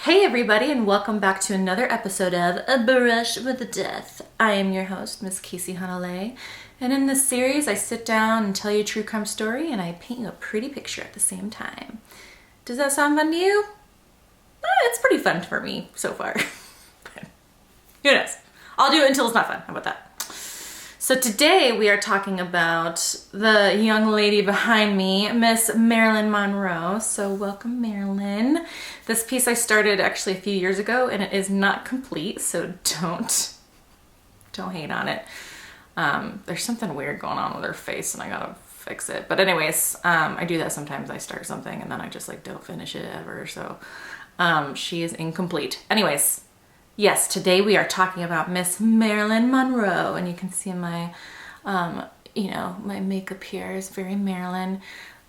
Hey everybody, and welcome back to another episode of A Brush with Death. I am your host, Miss Casey Hanalei, and in this series I sit down and tell you a true crime story and I paint you a pretty picture at the same time. Does that sound fun to you? It's pretty fun for me so far. Who knows? I'll do it until it's not fun. How about that? So today we are talking about the young lady behind me, Miss Marilyn Monroe. So welcome, Marilyn. This piece I started actually a few years ago and it is not complete, so don't hate on it. There's something weird going on with her face and I gotta fix it. But anyways, I do that sometimes. I start something and then I just don't finish it ever. So she is incomplete. Anyways. Yes, today we are talking about Miss Marilyn Monroe, and you can see my, my makeup here is very Marilyn.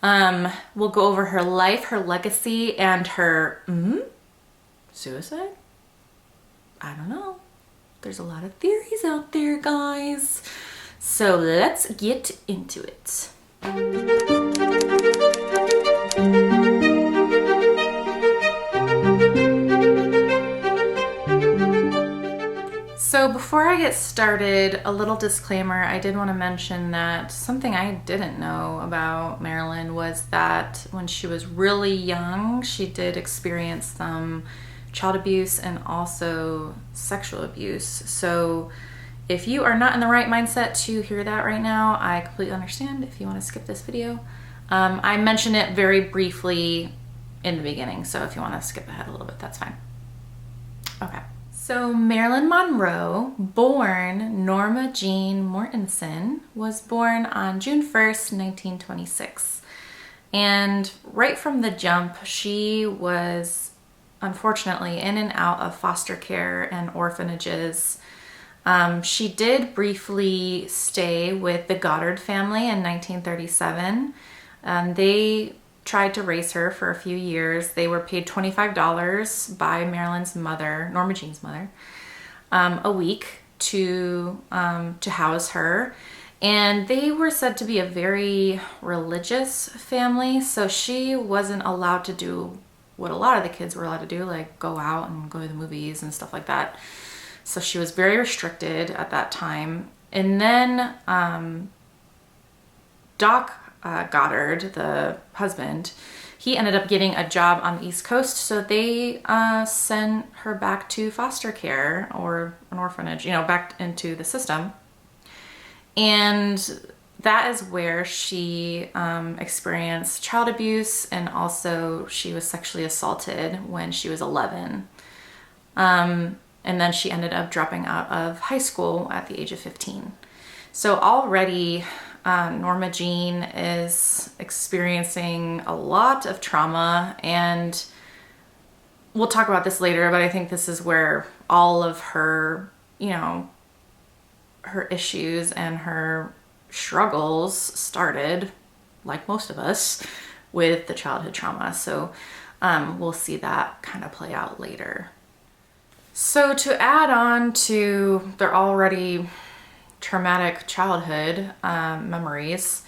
We'll go over her life, her legacy, and her, suicide? I don't know. There's a lot of theories out there, guys. So let's get into it. So before I get started, a little disclaimer, I did want to mention that something I didn't know about Marilyn was that when she was really young, she did experience some child abuse and also sexual abuse. So if you are not in the right mindset to hear that right now, I completely understand if you want to skip this video. I mentioned it very briefly in the beginning, so if you want to skip ahead a little bit, that's fine. Okay. So Marilyn Monroe, born Norma Jeane Mortensen, was born on June 1st, 1926. And right from the jump, she was unfortunately in and out of foster care and orphanages. She did briefly stay with the Goddard family in 1937. They tried to raise her for a few years. They were paid $25 by Marilyn's mother, Norma Jeane's mother, a week to house her. And they were said to be a very religious family, so she wasn't allowed to do what a lot of the kids were allowed to do, like go out and go to the movies and stuff like that. So she was very restricted at that time. And then Doc Goddard, the husband, he ended up getting a job on the East Coast, so they sent her back to foster care or an orphanage, back into the system. And that is where she experienced child abuse, and also she was sexually assaulted when she was 11. And then she ended up dropping out of high school at the age of 15. So already Norma Jeane is experiencing a lot of trauma, and we'll talk about this later, but I think this is where all of her, her issues and her struggles started, like most of us, with the childhood trauma. So we'll see that kind of play out later. So to add on to their already traumatic childhood memories,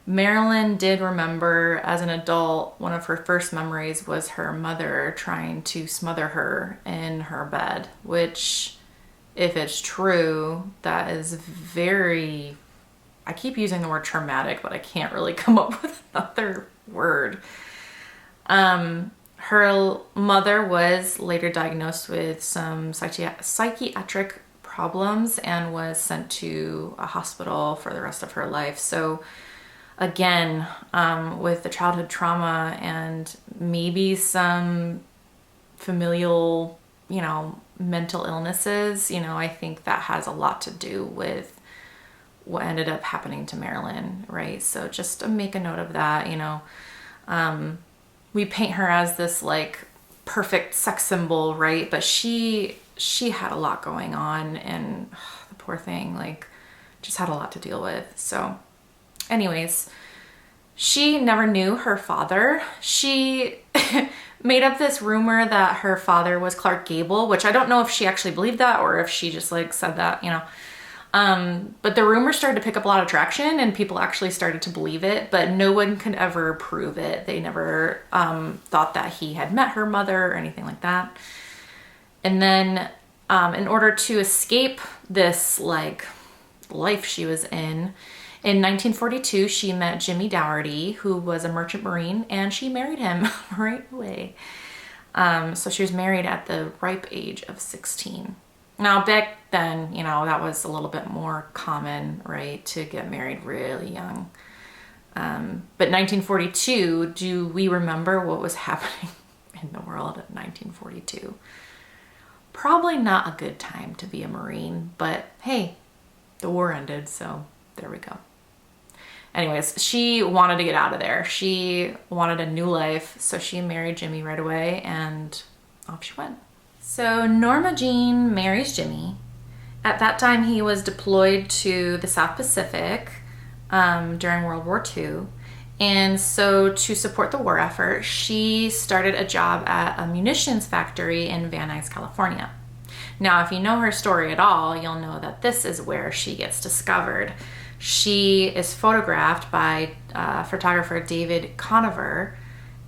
Marilyn did remember as an adult, one of her first memories was her mother trying to smother her in her bed, which, if it's true, that is very, I keep using the word traumatic, but I can't really come up with another word. Her mother was later diagnosed with some psychiatric problems and was sent to a hospital for the rest of her life. So again, with the childhood trauma and maybe some familial, mental illnesses, I think that has a lot to do with what ended up happening to Marilyn, right? So just to make a note of that, we paint her as this perfect sex symbol, right? But she had a lot going on, and the poor thing, just had a lot to deal with. So anyways, she never knew her father. She made up this rumor that her father was Clark Gable, which I don't know if she actually believed that or if she just said that, But the rumor started to pick up a lot of traction and people actually started to believe it, but no one could ever prove it. They never thought that he had met her mother or anything like that. And then in order to escape this like life she was in 1942, she met Jimmy Dougherty, who was a merchant marine, and she married him right away. So she was married at the ripe age of 16. Now back then, you know, that was a little bit more common, right, to get married really young. But 1942, do we remember what was happening in the world in 1942? Probably not a good time to be a Marine, but hey, the war ended, so there we go. Anyways, she wanted to get out of there. She wanted a new life, so she married Jimmy right away, and off she went. So Norma Jeane marries Jimmy. At that time, he was deployed to the South Pacific during World War II. And so to support the war effort, she started a job at a munitions factory in Van Nuys, California. Now, if you know her story at all, you'll know that this is where she gets discovered. She is photographed by photographer David Conover,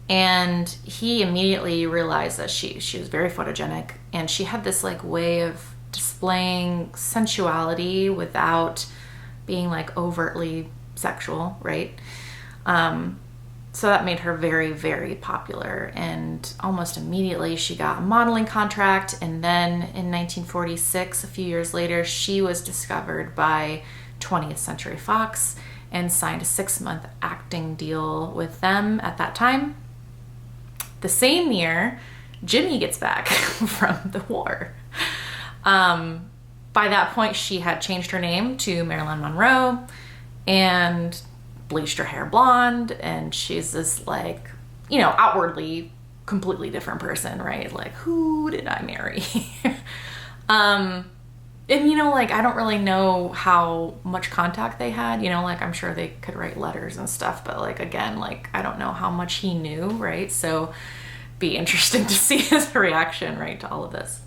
and he immediately realized that she was very photogenic, and she had this like way of displaying sensuality without being like overtly sexual, right? So that made her very, very popular, and almost immediately she got a modeling contract. And then in 1946, a few years later, she was discovered by 20th Century Fox and signed a 6-month acting deal with them at that time. The same year, Jimmy gets back from the war. By that point, she had changed her name to Marilyn Monroe and bleached her hair blonde, and she's this like, you know, outwardly completely different person, right? Like, who did I marry? And you know, like, I don't really know how much contact they had, you know, like, I'm sure they could write letters and stuff, but like, again, like, I don't know how much he knew, right? So be interesting to see his reaction, right, to all of this.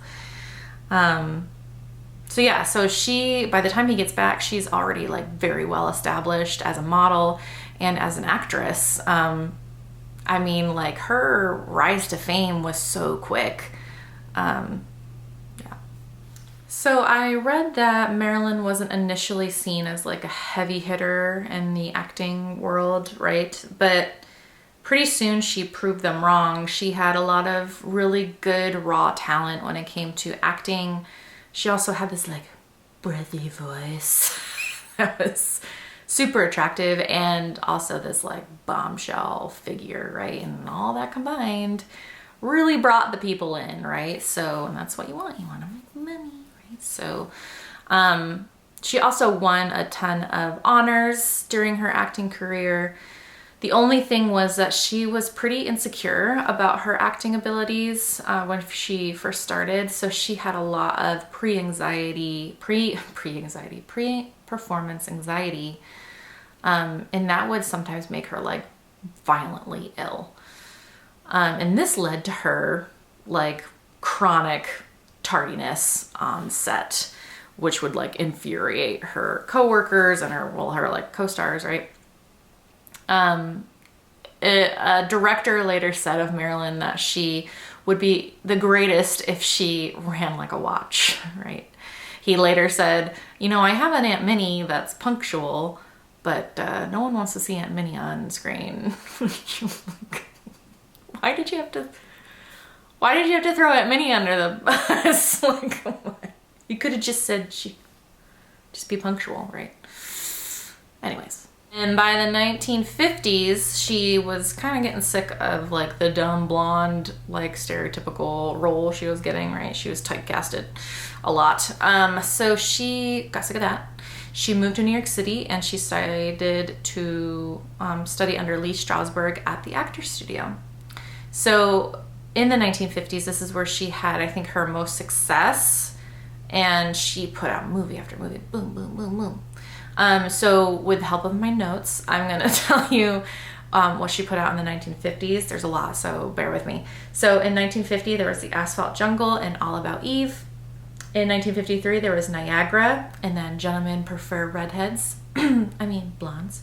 So yeah, so she, by the time he gets back, she's already like very well established as a model and as an actress. I mean, like, her rise to fame was so quick. Yeah. So I read that Marilyn wasn't initially seen as like a heavy hitter in the acting world, right? But pretty soon she proved them wrong. She had a lot of really good raw talent when it came to acting. She also had this like breathy voice that was super attractive, and also this like bombshell figure, right? And all that combined really brought the people in, right? So, and that's what you want. You want to make money, right? So, she also won a ton of honors during her acting career. The only thing was that she was pretty insecure about her acting abilities when she first started. So she had a lot of pre-performance anxiety. And that would sometimes make her like violently ill. And this led to her like chronic tardiness on set, which would like infuriate her coworkers and her like co-stars, right? A director later said of Marilyn that she would be the greatest if she ran like a watch, right? He later said, you know, I have an Aunt Minnie that's punctual, but no one wants to see Aunt Minnie on screen. Why did you have to throw Aunt Minnie under the bus? Like, what? You could have just said just be punctual, right? Anyways. And by the 1950s, she was kind of getting sick of like the dumb blonde, like stereotypical role she was getting, right? She was typecasted a lot. So she got sick of that. She moved to New York City and she decided to study under Lee Strasberg at the Actors Studio. So in the 1950s, this is where she had, I think, her most success, and she put out movie after movie, boom, boom, boom, boom. So with the help of my notes, I'm going to tell you what she put out in the 1950s. There's a lot, so bear with me. So in 1950, there was The Asphalt Jungle and All About Eve. In 1953, there was Niagara, and then Gentlemen Prefer Redheads. I mean, blondes.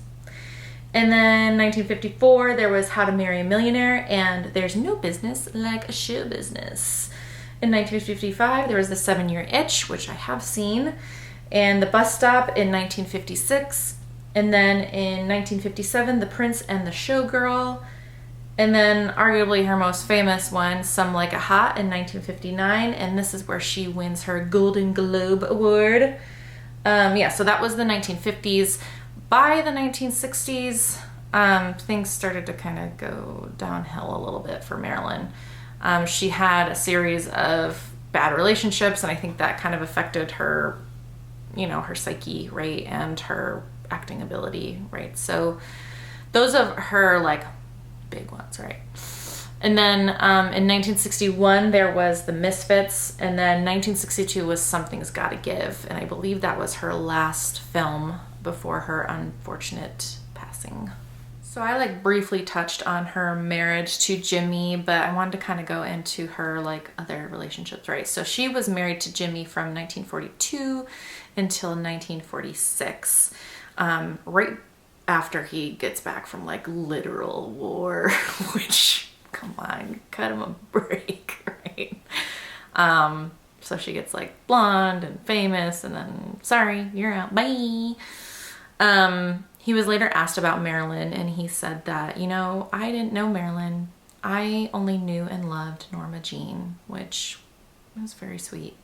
And then 1954, there was How to Marry a Millionaire, and There's No Business Like a Show Business. In 1955, there was The 7-Year Itch, which I have seen, and The Bus Stop in 1956. And then in 1957, The Prince and the Showgirl. And then arguably her most famous one, Some Like It Hot in 1959. And this is where she wins her Golden Globe Award. So that was the 1950s. By the 1960s, things started to kind of go downhill a little bit for Marilyn. She had a series of bad relationships, and I think that kind of affected her, her psyche, right, and her acting ability, right? So those are her, like, big ones, right? And then in 1961, there was The Misfits, and then 1962 was Something's Gotta Give, and I believe that was her last film before her unfortunate passing. So I briefly touched on her marriage to Jimmy, but I wanted to kind of go into her other relationships, right? So she was married to Jimmy from 1942 until 1946, right after he gets back from literal war, which, come on, cut him a break, right? So she gets blonde and famous, and then, sorry, you're out, bye. He was later asked about Marilyn, and he said that, I didn't know Marilyn. I only knew and loved Norma Jeane, which was very sweet.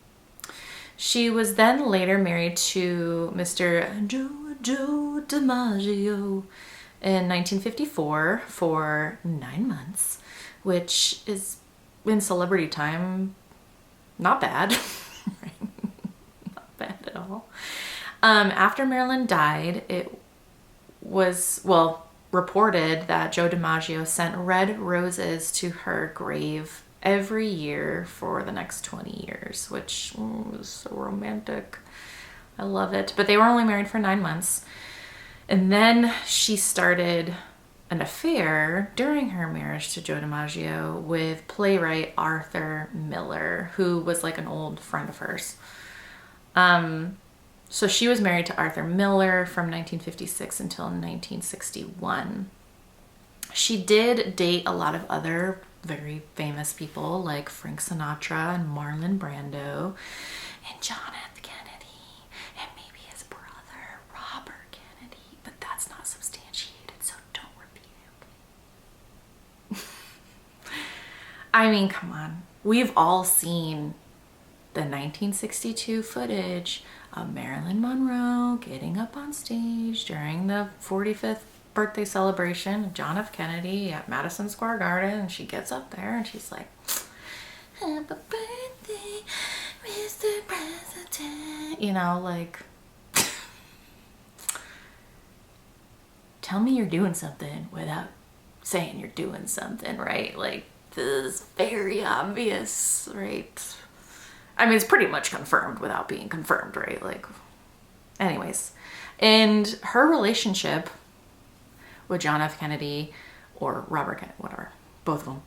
She was then later married to Mr. Joe DiMaggio in 1954 for 9 months, which is, in celebrity time, not bad. Not bad at all. After Marilyn died, it was, reported that Joe DiMaggio sent red roses to her grave every year for the next 20 years, which was so romantic. I love it. But they were only married for 9 months. And then she started an affair during her marriage to Joe DiMaggio with playwright Arthur Miller, who was an old friend of hers. So she was married to Arthur Miller from 1956 until 1961. She did date a lot of other very famous people like Frank Sinatra and Marlon Brando and John F. Kennedy and maybe his brother Robert Kennedy, but that's not substantiated, so don't repeat it, okay? I mean, come on. We've all seen the 1962 footage of Marilyn Monroe getting up on stage during the 45th birthday celebration of John F. Kennedy at Madison Square Garden, and she gets up there and she's like, "Happy birthday, Mr. President," tell me you're doing something without saying you're doing something, right? This is very obvious, right? I mean, it's pretty much confirmed without being confirmed, right? Anyways. And her relationship with John F. Kennedy, or Robert Kennedy, whatever, both of them,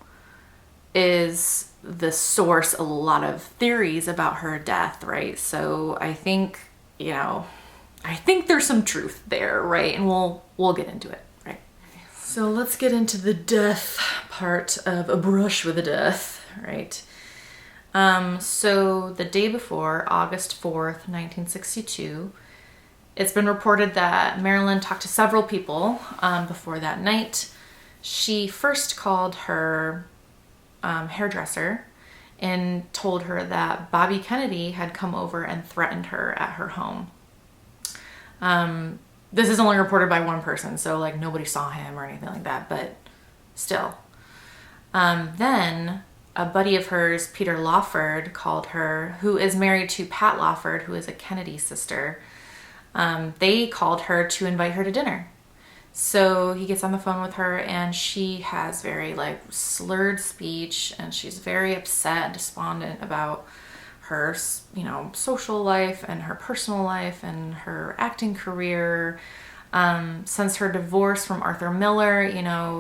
is the source of a lot of theories about her death, right? So I think, there's some truth there, right? And we'll get into it, right? So let's get into the death part of A Brush with a Death, right? So the day before, August 4th, 1962, it's been reported that Marilyn talked to several people before that night. She first called her hairdresser and told her that Bobby Kennedy had come over and threatened her at her home. This is only reported by one person, so nobody saw him or anything like that, but still. Then a buddy of hers, Peter Lawford, called her, who is married to Pat Lawford, who is a Kennedy sister. They called her to invite her to dinner. So he gets on the phone with her, and she has very slurred speech, and she's very upset and despondent about her, social life and her personal life and her acting career. Since her divorce from Arthur Miller,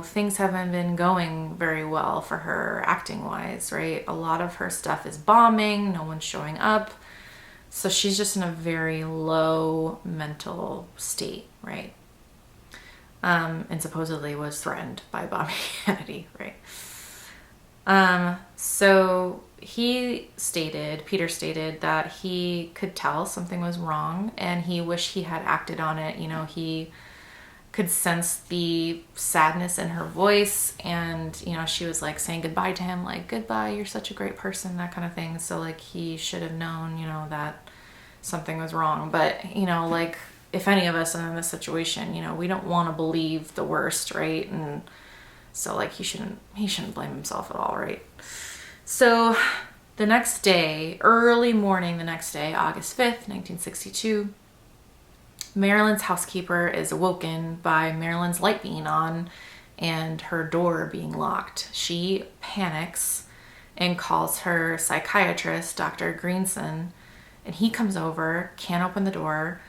things haven't been going very well for her acting wise, right? A lot of her stuff is bombing. No one's showing up. So she's just in a very low mental state, right? And supposedly was threatened by Bobby Kennedy, right? So Peter stated that he could tell something was wrong and he wished he had acted on it. You know, he could sense the sadness in her voice, and, you know, she was like saying goodbye to him, like, goodbye, you're such a great person, that kind of thing. So like he should have known, you know, that something was wrong. But, you know, like, if any of us are in this situation, you know, we don't want to believe the worst, right? And so like he shouldn't blame himself at all, right? So the next day, early morning the next day, August 5th, 1962, Marilyn's housekeeper is awoken by Marilyn's light being on and her door being locked. She panics and calls her psychiatrist, Dr. Greenson, and he comes over, can't open the door.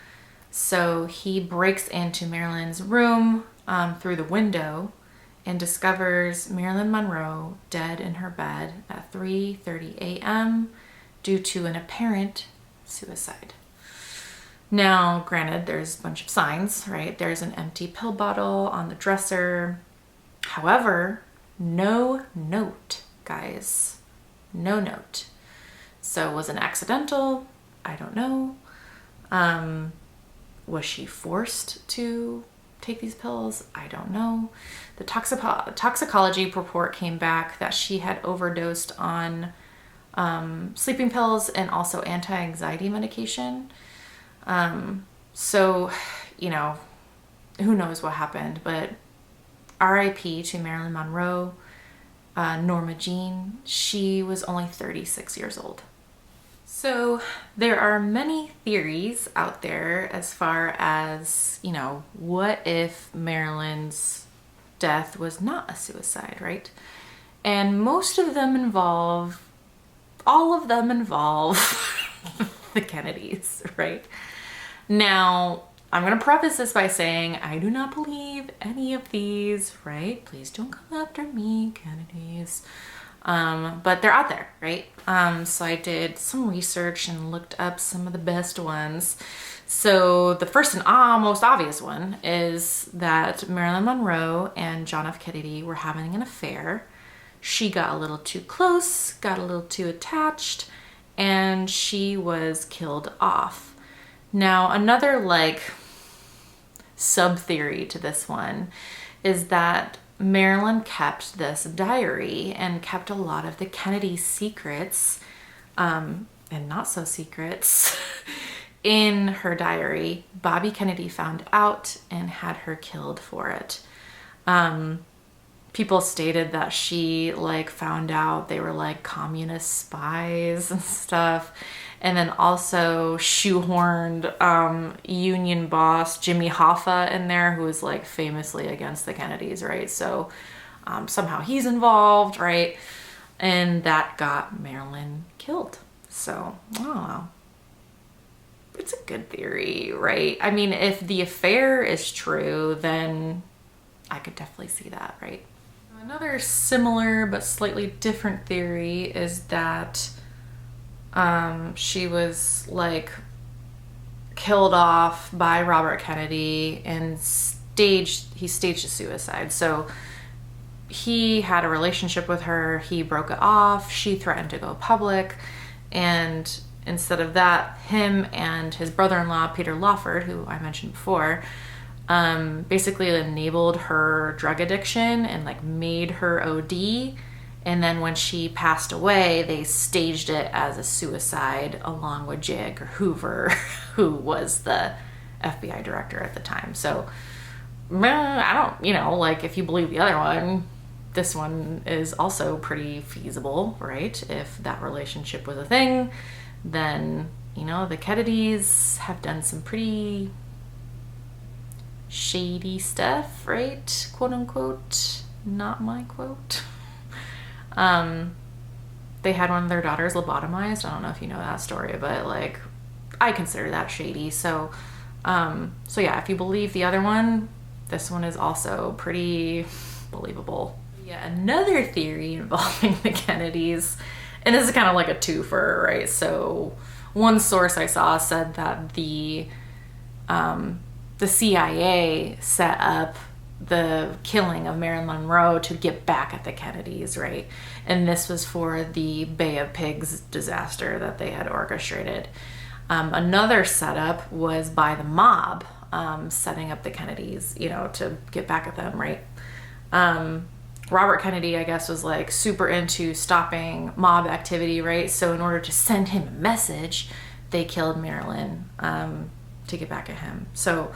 So he breaks into Marilyn's room through the window and discovers Marilyn Monroe dead in her bed at 3:30 a.m. due to an apparent suicide. Now, granted, there's a bunch of signs, right? There's an empty pill bottle on the dresser. However, no note, guys. No note. So was it accidental? I don't know. Was she forced to take these pills? I don't know. The toxicology report came back that she had overdosed on sleeping pills and also anti-anxiety medication. So, you know, who knows what happened, but RIP to Marilyn Monroe, Norma Jeane. She was only 36 years old. So there are many theories out there as far as, you know, what if Marilyn's death was not a suicide, right? And most of them involve, all of them involve the Kennedys, right? Now, I'm going to preface this by saying I do not believe any of these, right? Please don't come after me, Kennedys. But they're out there, right? So I did some research and looked up some of the best ones. So the first and most obvious one is that Marilyn Monroe and John F. Kennedy were having an affair. She got a little too close, got a little too attached, and she was killed off. Now, another like sub-theory to this one is that Marilyn kept this diary and kept a lot of the Kennedy secrets, and not so secrets, in her diary. Bobby Kennedy found out and had her killed for it. People stated that she like found out they were like communist spies and stuff, and then also shoehorned union boss Jimmy Hoffa in there, who was like famously against the Kennedys, right? So somehow he's involved, right? And that got Marilyn killed. So, oh, it's a good theory, right? I mean, if the affair is true, then I could definitely see that, right? Another similar but slightly different theory is that she was like killed off by Robert Kennedy and he staged a suicide. So he had a relationship with her, he broke it off, she threatened to go public, and instead of that, him and his brother-in-law, Peter Lawford, who I mentioned before, basically enabled her drug addiction and like made her OD. And then when she passed away, they staged it as a suicide along with J. Edgar Hoover, who was the FBI director at the time. So I don't, you know, like if you believe the other one, this one is also pretty feasible, right? If that relationship was a thing, then, you know, the Kennedys have done some pretty shady stuff, right? Quote unquote, not my quote. They had one of their daughters lobotomized. I don't know if you know that story, but like, I consider that shady. So yeah, if you believe the other one, this one is also pretty believable. Yeah, another theory involving the Kennedys, and this is kind of like a twofer, right? So one source I saw said that the CIA set up the killing of Marilyn Monroe to get back at the Kennedys, right? And this was for the Bay of Pigs disaster that they had orchestrated. Another setup was by the mob, setting up the Kennedys, to get back at them, right? Robert Kennedy, I guess, was like super into stopping mob activity, right? So in order to send him a message, they killed Marilyn to get back at him. So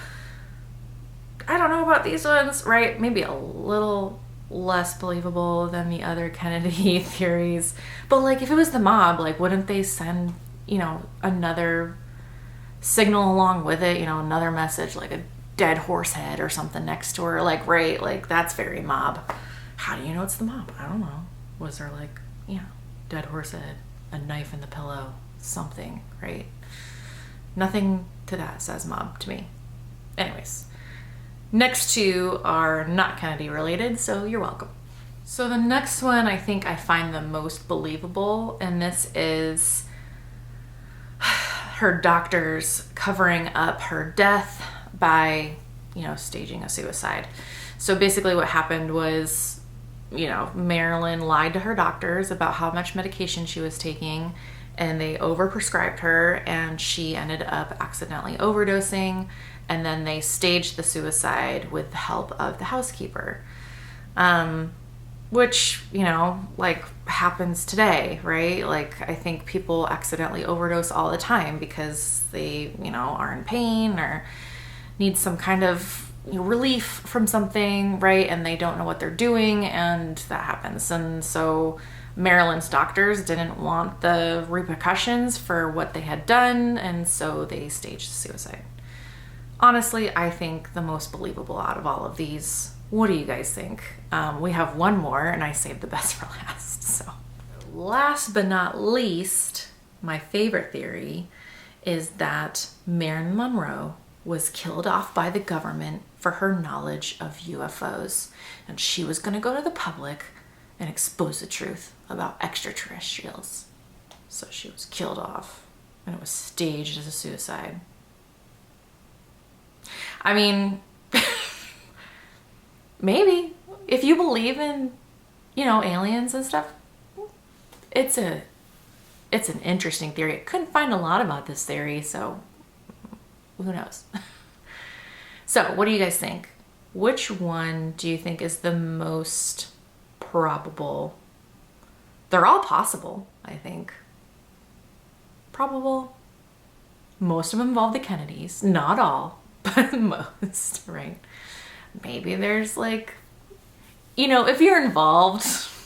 I don't know about these ones, right? Maybe a little less believable than the other Kennedy theories. But like, if it was the mob, like, wouldn't they send, another signal along with it, another message, like a dead horse head or something next to her? Like, right, like, that's very mob. How do you know it's the mob? I don't know. Was there like, dead horse head, a knife in the pillow, something, right? Nothing to that says mob to me. Anyways, next two are not Kennedy related, so you're welcome. So the next one I think I find the most believable, and this is her doctors covering up her death by, staging a suicide. So basically what happened was, Marilyn lied to her doctors about how much medication she was taking, and they overprescribed her, and she ended up accidentally overdosing, and then they staged the suicide with the help of the housekeeper. Which, like, happens today, right? Like, I think people accidentally overdose all the time because they, are in pain or need some kind of relief from something, right? And they don't know what they're doing, and that happens. And so Marilyn's doctors didn't want the repercussions for what they had done, and so they staged suicide. Honestly, I think the most believable out of all of these. What do you guys think? We have one more, and I saved the best for last. So, last but not least, my favorite theory is that Marilyn Monroe was killed off by the government for her knowledge of UFOs, and she was going to go to the public and expose the truth about extraterrestrials. So she was killed off, and it was staged as a suicide. I mean, maybe if you believe in, aliens and stuff, it's an interesting theory. I couldn't find a lot about this theory, so who knows? So what do you guys think? Which one do you think is the most probable? They're all possible, I think. Probable. Most of them involve the Kennedys. Not all, but most, right? Maybe there's like, if you're involved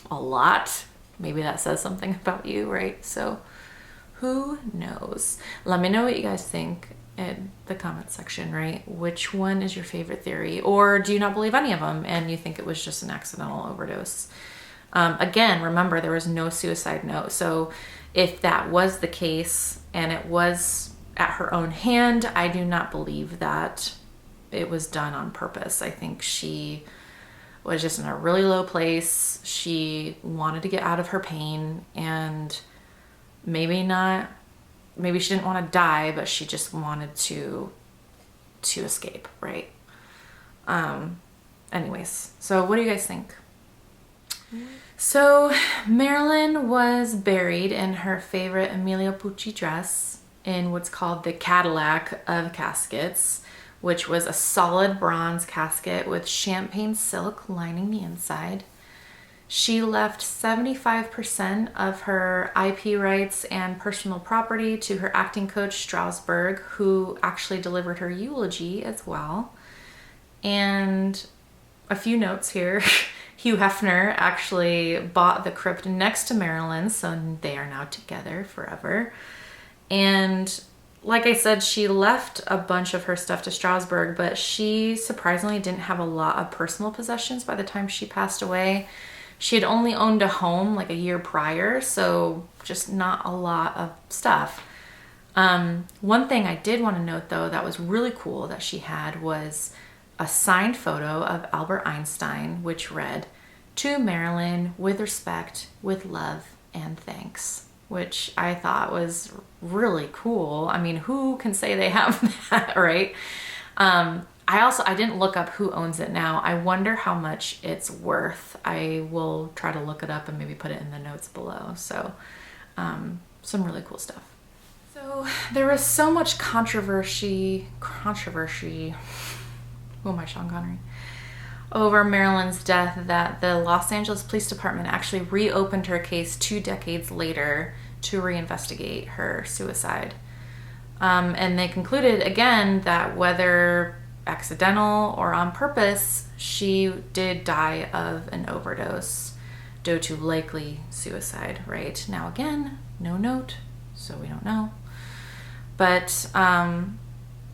a lot, maybe that says something about you, right? So who knows? Let me know what you guys think in the comment section, right? Which one is your favorite theory? Or do you not believe any of them and you think it was just an accidental overdose? Again, remember, there was no suicide note. So if that was the case and it was at her own hand, I do not believe that it was done on purpose. I think she was just in a really low place. She wanted to get out of her pain, and maybe she didn't want to die, but she just wanted to escape, right? Anyways, so what do you guys think? So Marilyn was buried in her favorite Emilio Pucci dress in what's called the Cadillac of caskets, which was a solid bronze casket with champagne silk lining the inside. She left 75% of her IP rights and personal property to her acting coach, Strasberg, who actually delivered her eulogy as well. And a few notes here. Hugh Hefner actually bought the crypt next to Marilyn, so they are now together forever. And like I said, she left a bunch of her stuff to Strasberg, but she surprisingly didn't have a lot of personal possessions by the time she passed away. She had only owned a home like a year prior, so just not a lot of stuff. One thing I did want to note, though, that was really cool that she had was a signed photo of Albert Einstein, which read, "To Marilyn, with respect, with love, and thanks," which I thought was really cool. I mean, who can say they have that, right? I didn't look up who owns it now. I wonder how much it's worth. I will try to look it up and maybe put it in the notes below. So, some really cool stuff. So there was so much controversy, who am I, Sean Connery? Over Marilyn's death that the Los Angeles Police Department actually reopened her case 2 decades later to reinvestigate her suicide. And they concluded again that whether accidental or on purpose, she did die of an overdose due to likely suicide, right? Now again, no note, so we don't know. But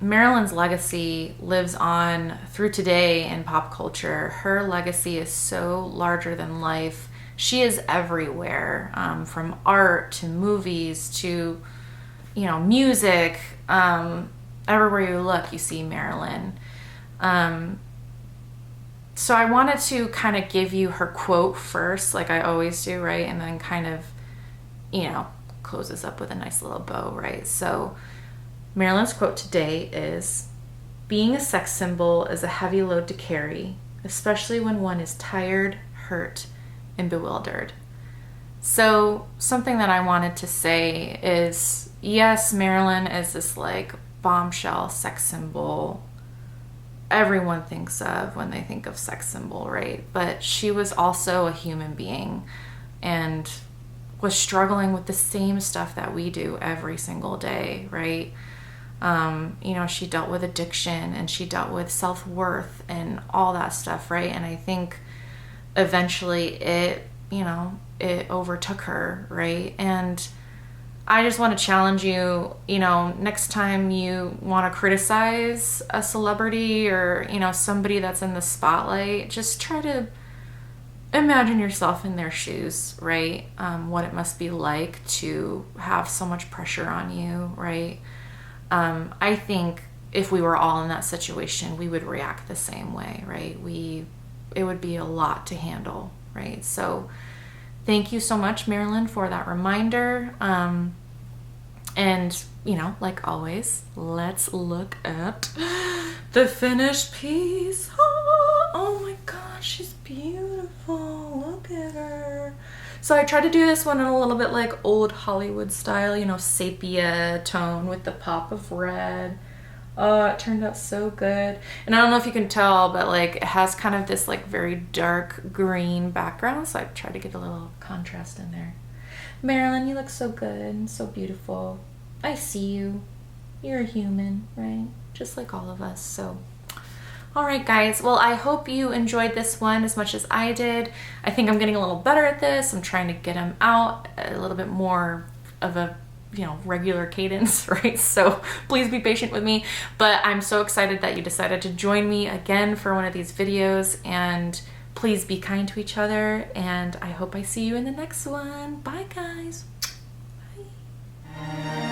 Marilyn's legacy lives on through today in pop culture. Her legacy is so larger than life. She is everywhere, from art to movies to, music. Everywhere you look, you see Marilyn. So I wanted to kind of give you her quote first, like I always do, right? And then kind of, close this up with a nice little bow, right? So Marilyn's quote today is, "Being a sex symbol is a heavy load to carry, especially when one is tired, hurt, and bewildered." So something that I wanted to say is, yes, Marilyn is this like bombshell sex symbol everyone thinks of when they think of sex symbol, right? But she was also a human being and was struggling with the same stuff that we do every single day, right? She dealt with addiction and she dealt with self-worth and all that stuff, right? And I think eventually it overtook her, right? And I just want to challenge you, next time you want to criticize a celebrity or, somebody that's in the spotlight, just try to imagine yourself in their shoes, right? What it must be like to have so much pressure on you, right? I think if we were all in that situation, we would react the same way, right? It would be a lot to handle, right? So thank you so much, Marilyn, for that reminder. And, like always, let's look at the finished piece. Oh my gosh, she's beautiful. Look at her. So I tried to do this one in a little bit like old Hollywood style, sepia tone with the pop of red. Oh, it turned out so good. And I don't know if you can tell, but like it has kind of this like very dark green background. So I tried to get a little contrast in there. Marilyn, you look so good and so beautiful. I see you. You're a human, right? Just like all of us. So, all right, guys. Well, I hope you enjoyed this one as much as I did. I think I'm getting a little better at this. I'm trying to get them out a little bit more of a regular cadence, right? So please be patient with me. But I'm so excited that you decided to join me again for one of these videos. And please be kind to each other. And I hope I see you in the next one. Bye, guys. Bye.